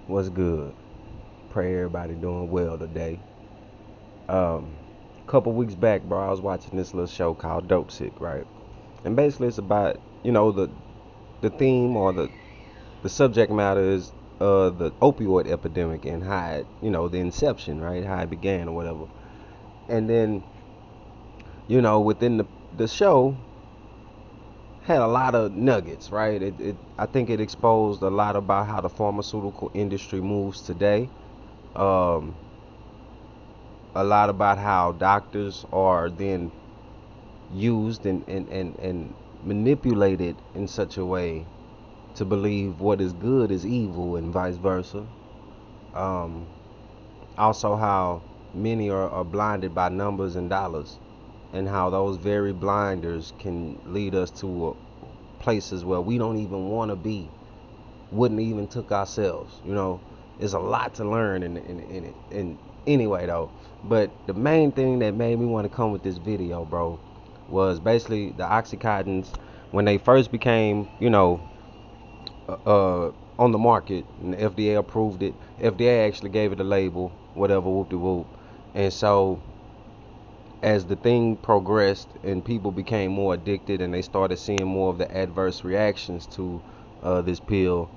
What's good? Pray everybody doing well today. Um, Couple weeks back, bro, I was watching this little show called Dope Sick, right? And basically, it's about the theme or the subject matter is the opioid epidemic and how it, the inception, right? How it began or whatever. And then within the show had a lot of nuggets, right? I think it exposed a lot about how the pharmaceutical industry moves today. Um, a lot about how doctors are then used and manipulated in such a way to believe what is good is evil and vice versa. Um, Also, how many are blinded by numbers and dollars, and how those very blinders can lead us to places where we don't even want to be, wouldn't even took ourselves. There's a lot to learn in it. And anyway, though, but the main thing that made me want to come with this video, bro, was basically the oxycontins when they first became, on the market, and the FDA approved it. FDA actually gave it a label, whatever, whoop de whoop. And so as the thing progressed and people became more addicted and they started seeing more of the adverse reactions to this pill,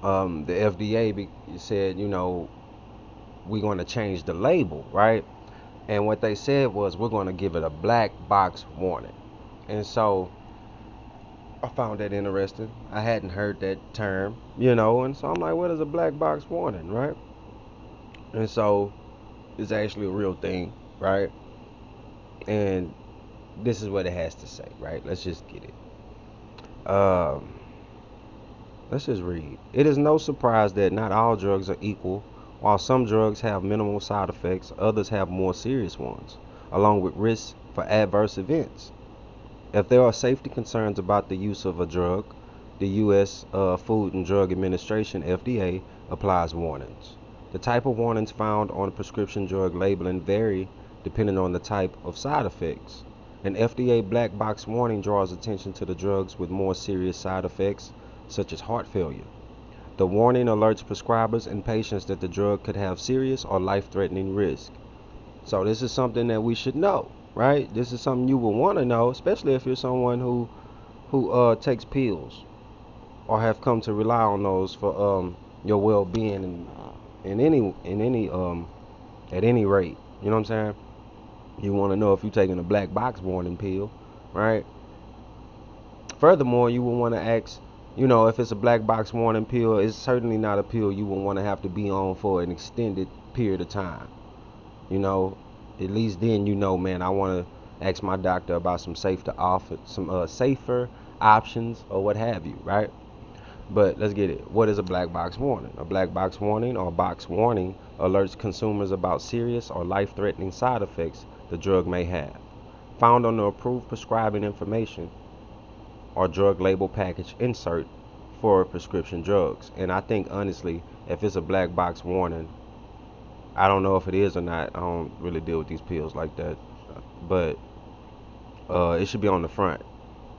the FDA said, we're going to change the label, right? And what they said was, we're going to give it a black box warning. And so I found that interesting. I hadn't heard that term, and so I'm like, what is a black box warning, right? And so it's actually a real thing, right? And this is what it has to say, right? Let's just get it. Um, let's just read. It is no surprise that not all drugs are equal. While some drugs have minimal side effects, others have more serious ones, along with risks for adverse events. If there are safety concerns about the use of a drug, the U.S. Food and Drug Administration (FDA) applies warnings. The type of warnings found on prescription drug labeling vary depending on the type of side effects. An FDA black box warning draws attention to the drugs with more serious side effects, such as heart failure. The warning alerts prescribers and patients that the drug could have serious or life-threatening risk. So this is something that we should know, right? This is something you will want to know, especially if you're someone who takes pills or have come to rely on those for your well-being and in any at any rate. You know what I'm saying? You want to know if you're taking a black box warning pill, right? Furthermore, you will want to ask, if it's a black box warning pill, it's certainly not a pill you will want to have to be on for an extended period of time. you know at least then, man, I want to ask my doctor about some safer options or what have you, right? But let's get it. What is a black box warning? A black box warning or box warning alerts consumers about serious or life-threatening side effects the drug may have, found on the approved prescribing information or drug label package insert for prescription drugs. And I think honestly, if it's a black box warning, I don't know if it is or not. I don't really deal with these pills like that, but it should be on the front,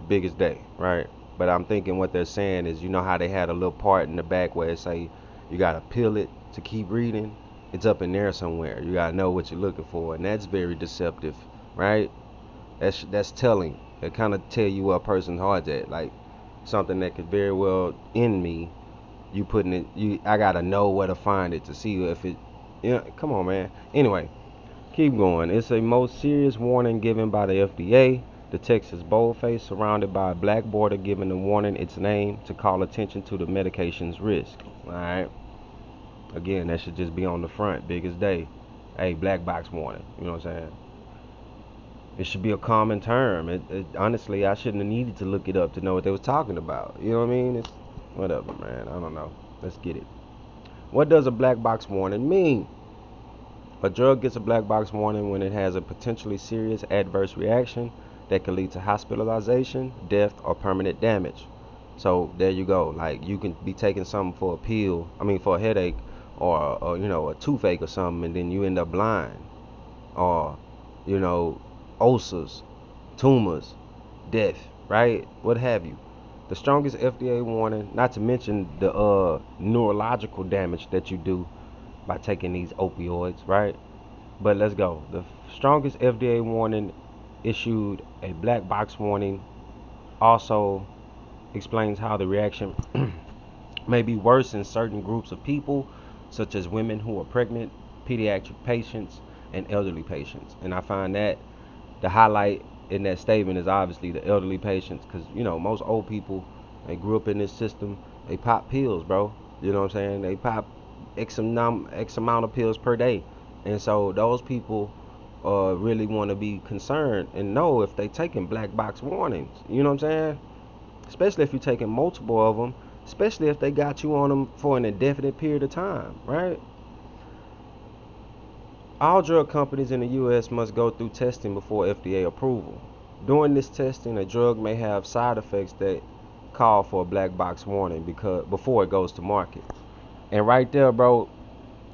biggest day, right? But I'm thinking what they're saying is, how they had a little part in the back where it say you gotta peel it to keep reading. It's up in there somewhere. You gotta know what you're looking for, and that's very deceptive, right? That's telling. It kind of tell you where a person's heart's at, like something that could very well end me. You putting it, I gotta know where to find it to see if it. Come on, man. Anyway, keep going. It's a most serious warning given by the FDA. The text is boldface, surrounded by a black border giving the warning its name to call attention to the medication's risk. Alright. Again, that should just be on the front, biggest day. Hey, black box warning. You know what I'm saying? It should be a common term. Honestly, I shouldn't have needed to look it up to know what they was talking about. You know what I mean? It's whatever, man. I don't know. Let's get it. What does a black box warning mean? A drug gets a black box warning when it has a potentially serious adverse reaction that could lead to hospitalization, death, or permanent damage. So there you go. Like, you can be taking something for a pill, for a headache, or a toothache or something, and then you end up blind, or you know ulcers, tumors, death, right? What have you. The strongest FDA warning, not to mention the neurological damage that you do by taking these opioids, right? But let's go. The strongest FDA warning issued a black box warning also explains how the reaction may be worse in certain groups of people, such as women who are pregnant, pediatric patients, and elderly patients. And I find that the highlight in that statement is obviously the elderly patients, because most old people, they grew up in this system. They pop pills, bro. You know what I'm saying? They pop X amount of pills per day, and so those people really want to be concerned and know if they taking black box warnings. You know what I'm saying? Especially if you're taking multiple of them, especially if they got you on them for an indefinite period of time, right? All drug companies in the U.S. must go through testing before FDA approval. During this testing, a drug may have side effects that call for a black box warning because before it goes to market. And right there, bro,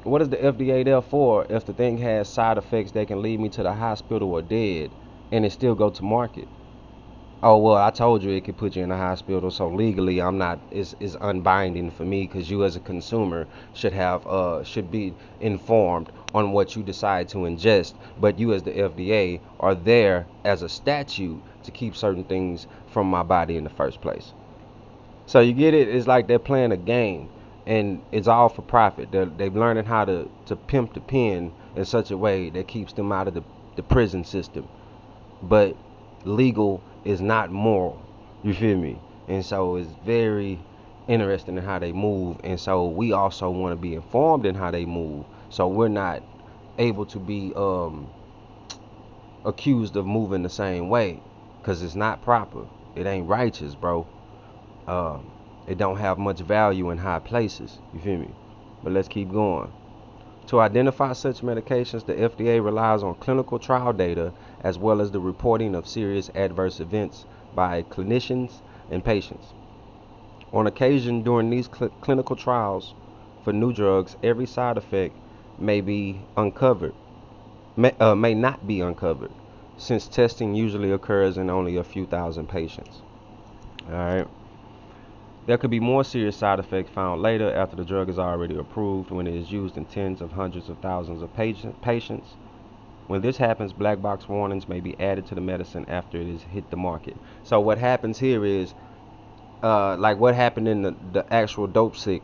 what is the FDA there for if the thing has side effects that can lead me to the hospital or dead and it still go to market? Oh well, I told you it could put you in the hospital, so legally I'm not. It's unbinding for me because you as a consumer should be informed on what you decide to ingest. But you as the FDA are there as a statute to keep certain things from my body in the first place. So you get it? It's like they're playing a game, and it's all for profit. They're learning how to pimp the pen in such a way that keeps them out of the prison system. But legal is not moral. You feel me? And so it's very interesting in how they move. And so we also want to be informed in how they move. So we're not able to be accused of moving the same way, because it's not proper. It ain't righteous, bro. It don't have much value in high places. You feel me? But let's keep going. To identify such medications, the FDA relies on clinical trial data as well as the reporting of serious adverse events by clinicians and patients. On occasion, during these clinical trials for new drugs, every side effect may be uncovered, may not be uncovered, since testing usually occurs in only a few thousand patients. All right. There could be more serious side effects found later after the drug is already approved when it is used in tens of hundreds of thousands of patients. When this happens, black box warnings may be added to the medicine after it has hit the market. So what happens here is, like what happened in the actual dope sick,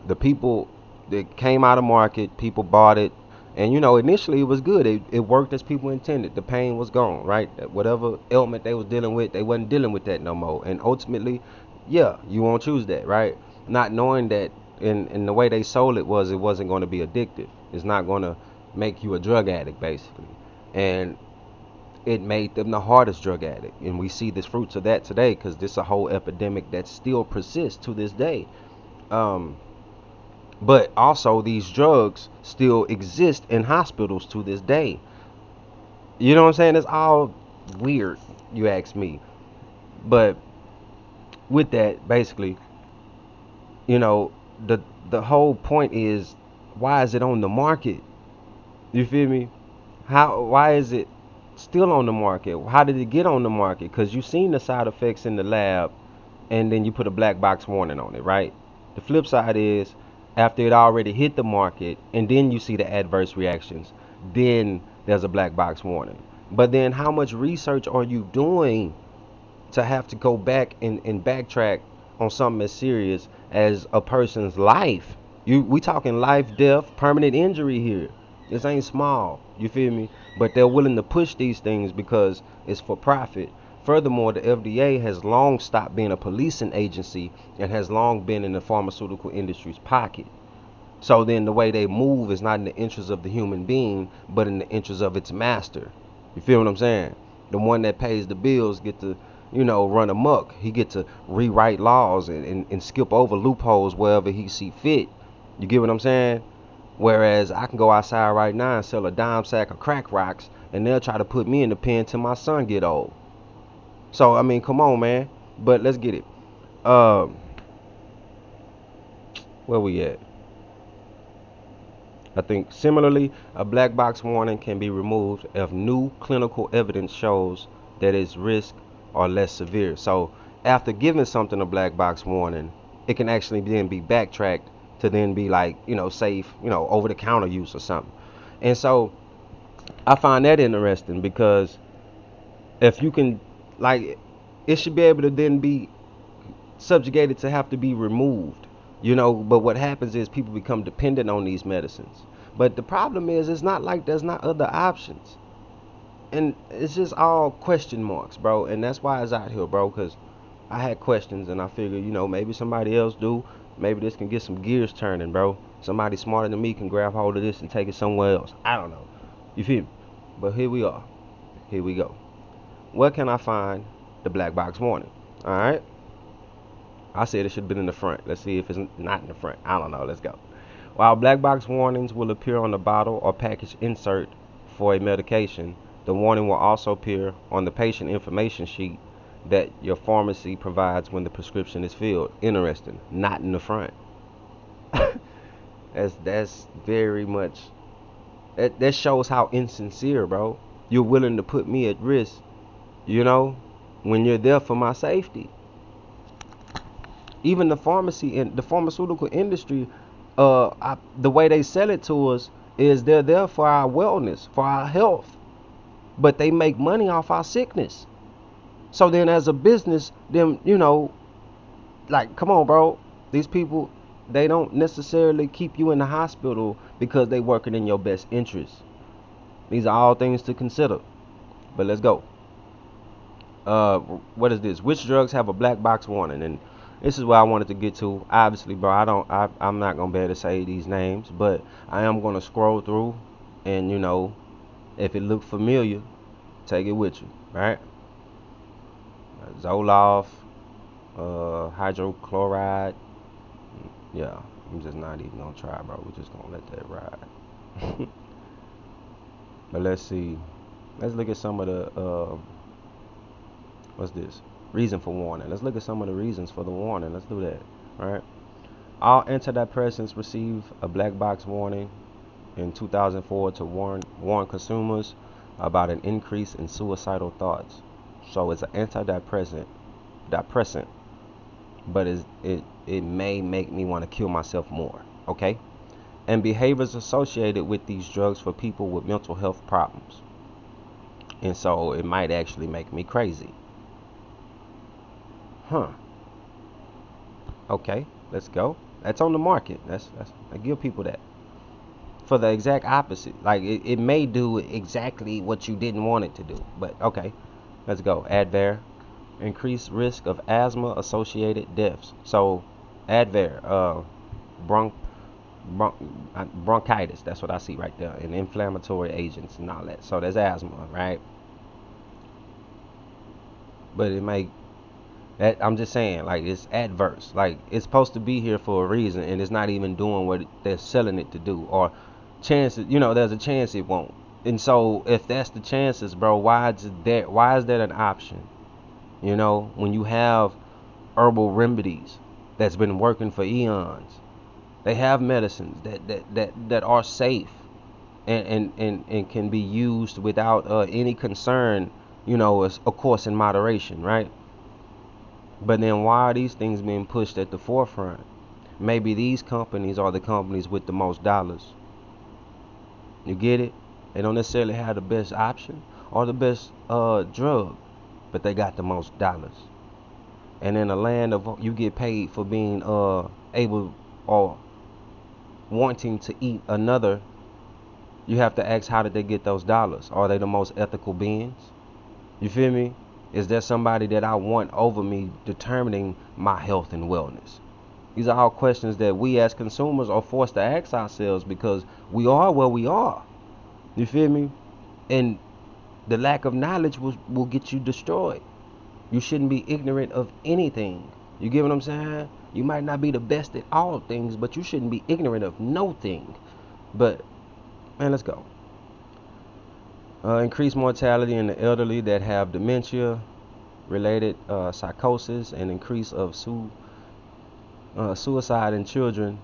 the people that came out of market, people bought it, and initially it was good. It worked as people intended. The pain was gone, right? Whatever ailment they was dealing with, they wasn't dealing with that no more. And ultimately, yeah, you won't choose that, right? Not knowing that in the way they sold it wasn't going to be addictive. It's not going to make you a drug addict, basically. And it made them the hardest drug addict. And we see the fruits of that today, because this is a whole epidemic that still persists to this day. But also these drugs still exist in hospitals to this day. You know what I'm saying? It's all weird, you ask me. But with that, basically, you know, the the whole point is, why is it on the market? You feel me? Why is it still on the market? How did it get on the market? Because you seen the side effects in the lab, and then you put a black box warning on it, right? The flip side is, after it already hit the market and then you see the adverse reactions, then there's a black box warning. But then how much research are you doing to have to go back and backtrack on something as serious as a person's life? We talking life, death, permanent injury here. This ain't small. You feel me? But they're willing to push these things because it's for profit. Furthermore, the FDA has long stopped being a policing agency and has long been in the pharmaceutical industry's pocket. So then the way they move is not in the interest of the human being, but in the interest of its master. You feel what I'm saying? The one that pays the bills get to, run amok. He get to rewrite laws and skip over loopholes wherever he see fit. You get what I'm saying? Whereas I can go outside right now and sell a dime sack of crack rocks, and they'll try to put me in the pen till my son get old. So I mean, come on, man. But let's get it. Um, where we at? I think similarly, a black box warning can be removed if new clinical evidence shows that its risks are less severe. So after giving something a black box warning, it can actually then be backtracked to then be like, safe, over the counter use or something. And so I find that interesting because if you can, like, it should be able to then be subjugated to have to be removed, but what happens is people become dependent on these medicines. But the problem is, it's not like there's not other options. And it's just all question marks, bro. And that's why it's out here, bro, because I had questions and I figured, maybe somebody else do. Maybe this can get some gears turning, bro. Somebody smarter than me can grab hold of this and take it somewhere else. I don't know. You feel me? But here we are. Here we go. Where can I find the black box warning? All right. I said it should have been in the front. Let's see if it's not in the front. I don't know. Let's go. While black box warnings will appear on the bottle or package insert for a medication, the warning will also appear on the patient information sheet that your pharmacy provides when the prescription is filled. Interesting. Not in the front. That's very much that shows how insincere, bro. You're willing to put me at risk, when you're there for my safety. Even the pharmacy and the pharmaceutical industry, the way they sell it to us is they're there for our wellness, for our health, but they make money off our sickness. So then, as a business, them, like, come on, bro, these people, they don't necessarily keep you in the hospital because they working in your best interest. These are all things to consider. But let's go. What is this? Which drugs have a black box warning? And this is what I wanted to get to. Obviously, bro, I'm not gonna be able to say these names, but I am gonna scroll through, and if it look familiar, take it with you, right? Zoloft, hydrochloride. Yeah, I'm just not even gonna try, bro. We're just gonna let that ride. But let's see. Let's look at some of the what's this? Reason for warning. Let's look at some of the reasons for the warning. Let's do that. All right. All antidepressants receive a black box warning in 2004 to warn consumers about an increase in suicidal thoughts. So it's an antidepressant, but it may make me want to kill myself more. Okay. And behaviors associated with these drugs for people with mental health problems. And so it might actually make me crazy. Huh. Okay, let's go. That's on the market. I give people that. For the exact opposite. Like it may do exactly what you didn't want it to do. But okay. Let's go. Advair. Increased risk of asthma associated deaths. So Advair, bronch bronchitis, that's what I see right there, and inflammatory agents and all that. So there's asthma, right? But it may that I'm just saying, like, it's adverse. Like, it's supposed to be here for a reason, and it's not even doing what they're selling it to do. Or chances, there's a chance it won't. And so, if that's the chances, bro, why is that an option? When you have herbal remedies that's been working for eons, they have medicines that are safe and can be used without any concern. Of course, in moderation, right? But then why are these things being pushed at the forefront? Maybe these companies are the companies with the most dollars. You get it? They don't necessarily have the best option or the best drug, but they got the most dollars. And in a land of you get paid for being able or wanting to eat another, you have to ask, how did they get those dollars? Are they the most ethical beings? You feel me? Is there somebody that I want over me determining my health and wellness? These are all questions that we as consumers are forced to ask ourselves because we are where we are. You feel me? And the lack of knowledge will get you destroyed. You shouldn't be ignorant of anything. You get what I'm saying? You might not be the best at all things, but you shouldn't be ignorant of no thing. But, man, let's go. Increased mortality in the elderly that have dementia related psychosis, and increase of suicide in children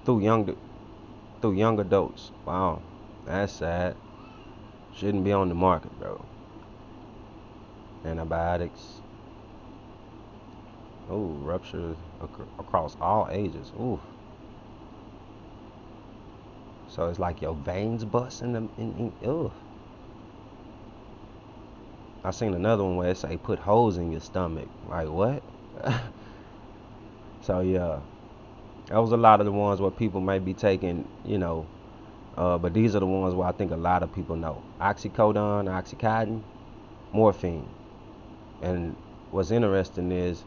through young adults. Wow, that's sad. Shouldn't be on the market, bro. Antibiotics. Ooh, rupture across all ages. Ooh. So it's like your veins bust ooh. I seen another one where it say put holes in your stomach. Like what? So yeah, that was a lot of the ones where people may be taking, but these are the ones where I think a lot of people know. Oxycodone, Oxycontin, morphine. And what's interesting is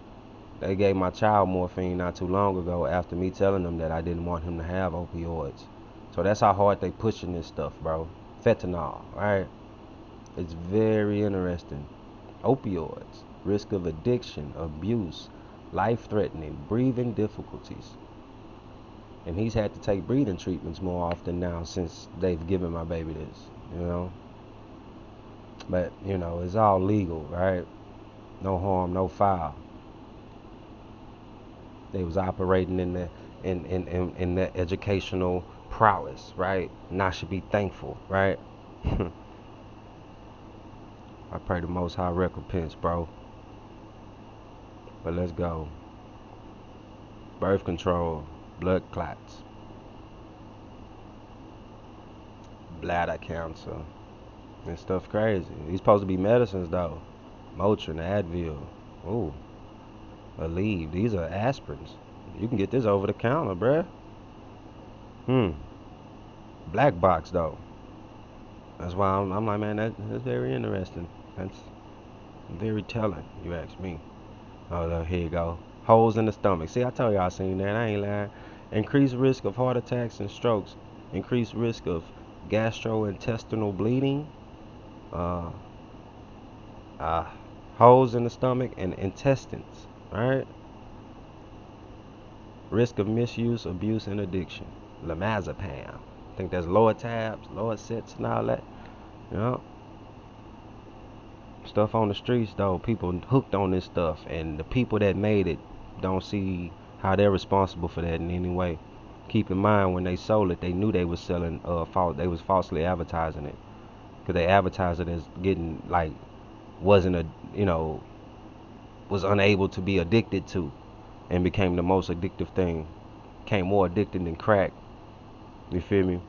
they gave my child morphine not too long ago after me telling them that I didn't want him to have opioids. So that's how hard they pushing this stuff, bro. Fentanyl, right? It's very interesting. Opioids, risk of addiction, abuse, life-threatening, breathing difficulties. And he's had to take breathing treatments more often now since they've given my baby this, you know. But, it's all legal, right? No harm, no foul. They was operating in that educational prowess, right? And I should be thankful, right? I pray the Most High recompense, bro. But let's go. Birth control, blood clots, bladder cancer, and stuff crazy. These supposed to be medicines though. Motrin, Advil, ooh, Aleve. These are aspirins. You can get this over the counter, bruh. Hmm. Black box though. That's why I'm like, man, that's very interesting. That's very telling. You ask me. Oh, look, here you go. Holes in the stomach. See, I told you I seen that. I ain't lying. Increased risk of heart attacks and strokes. Increased risk of gastrointestinal bleeding. Uh, uh, holes in the stomach and intestines. Alright? Risk of misuse, abuse, and addiction. Lamazepam. I think that's lower tabs, lower sets, and all that. You know? Stuff on the streets though, people hooked on this stuff, and the people that made it don't see how they're responsible for that in any way. Keep in mind when they sold it, they knew they was selling they was falsely advertising it, because they advertised it as getting like wasn't a was unable to be addicted to, and became the most addictive thing. Became more addicted than crack. You feel me?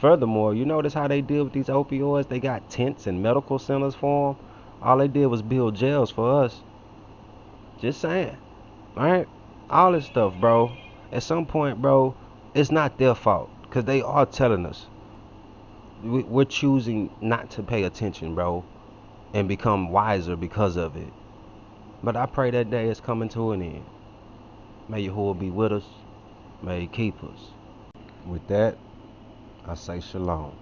Furthermore, you notice how they deal with these opioids? They got tents and medical centers for them. All they did was build jails for us. Just saying. Alright? All this stuff, bro. At some point, bro, it's not their fault. Because they are telling us. We're choosing not to pay attention, bro. And become wiser because of it. But I pray that day is coming to an end. May Yahuwah be with us. May He keep us. With that, I say shalom.